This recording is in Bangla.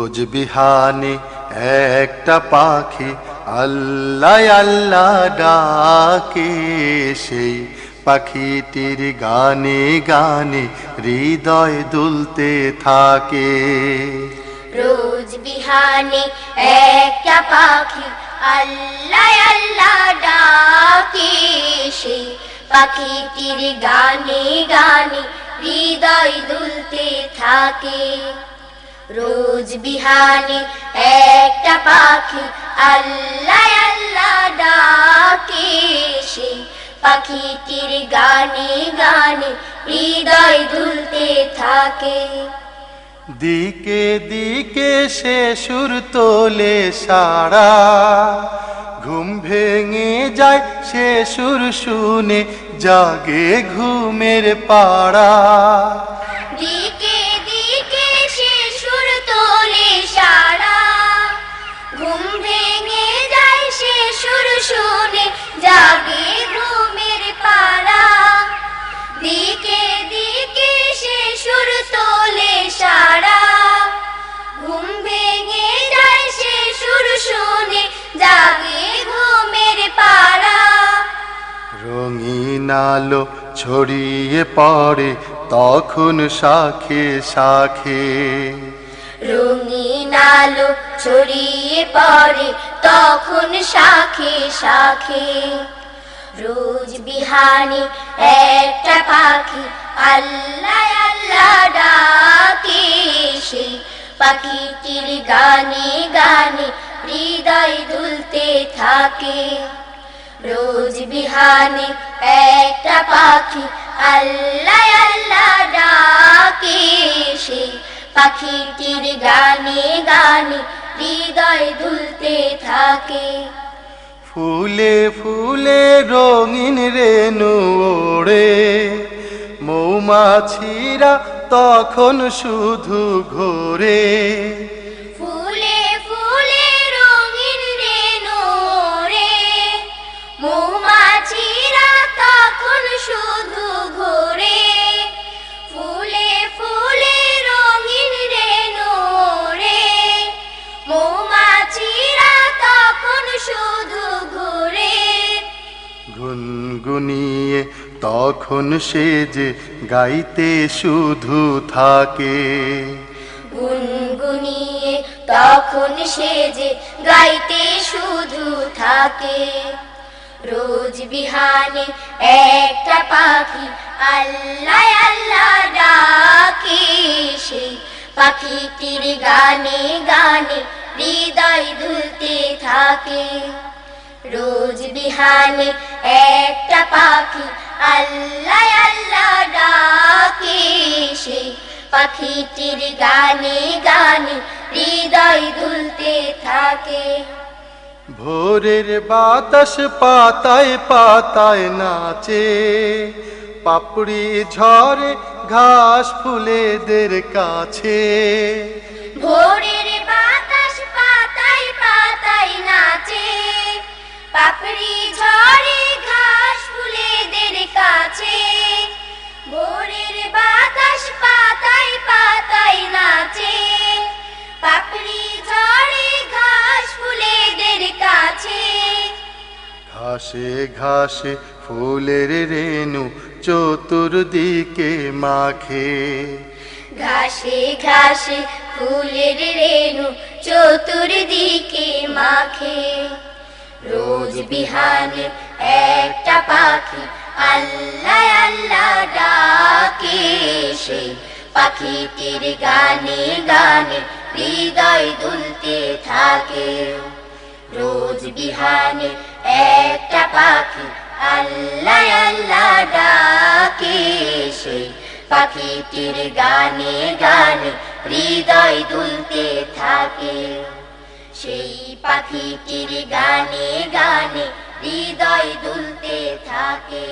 রোজ বিহানে একটা পাখি আল্লাহ আল্লাহ ডাকে, সেই পাখিটির গানে গানে হৃদয় দুলতে থাকে। রোজ বিহানে একটা পাখি আল্লাহ আল্লাহ ডাকে, সেই পাখিটির গানে গানে হৃদয় দুলতে থাকে। রোজ বিহানে একটা পাখি আল্লাহ আল্লাহ ডাকে, সেই পাখিটির গানে গানে হৃদয় দুলতে থাকে। দিকে দিকে সে সুর তোলে সারা, ঘুম ভেঙে যায় সে সুর শুনে জাগে ঘুমের পাড়া। দিকে দিকে সে সুর তোলে সারা, ঘুম ভেঙে যায় সে সুর শুনে জাগে ঘুমের পাড়া। দিকে দিকে সে সুর তোলে সারা, ঘুম ভেঙে যায় সে সুর শুনে জাগে ঘুমের পাড়া। রঙিন আলো ছড়িয়ে পড়ে তখন শাখে শাখে, রঙিন আলো ছড়িয়ে পড়ে তখন শাখে শাখে। রোজ বিহানে একটা পাখি আল্লাহ আল্লাহ ডাকে, সেই পাখিটির গানে গানে হৃদয় দুলতে থাকে। রোজ বিহানে একটা পাখি আল্লাহ আল্লাহ ডাকে, সেই পাখিটির গানে গানে হৃদয় দুলতে থাকে। ফুলে ফুলে রঙিন রেণু ওড়ে, মৌমাছিরা তখন শুধু ঘোরে। ফুলে ফুলে রঙিন রেণু ওড়ে, মৌমাছিরা তখন শুধু ঘোরে। ফুলে ফুলে রঙিন রেণু ওড়ে, মৌমাছিরা তখন শুধু ঘোরে। গুনগুনিয়ে তখন সে যে গাইতে শুধু থাকে, গুনগুনিয়ে তখন সে যে গাইতে শুধু থাকে। রোজ বিহানে একটা পাখি আল্লাহ আল্লাহ ডাকে, সেই পাখিটির গানে গানে হৃদয় দুলতে থাকে। রোজ বিহানে একটা পাখি আল্লাহ আল্লাহ ডাকে, সেই পাখিটির গানে গানে হৃদয় দুলতে থাকে। ভোরের বাতাস পাতায় পাতায় নাচে, পাপড়ি ঝরে ঘাস ফুলেদের কাছে। ভোরের বাতাস পাতায় পাতায় নাচে, পাপড়ি ঝরে ঘাস ফুলেদের কাছে। ভোরের বাতাস পাতায় পাতায় নাচে, পাপড়ি ঝরে ঘাস ফুলেদের কাছে। ঘাসে ঘাসে ফুলের রেণু চতুর্দিকে মাখে, ঘাসে ঘাসে ফুলের রেণু চতুর্দিকে মাখে। রোজ বিহানে একটা পাখি আল্লাহ আল্লাহ ডাকে, সেই পাখিটির গানে গানে হৃদয় দুলতে থাকে। রোজ বিহানে একটা পাখি আল্লাহ আল্লাহ ডাকে, সেই পাখিটির গানে গানে হৃদয় দুলতে থাকে। সেই পাখিটির গানে গানে হৃদয় দুলতে থাকে।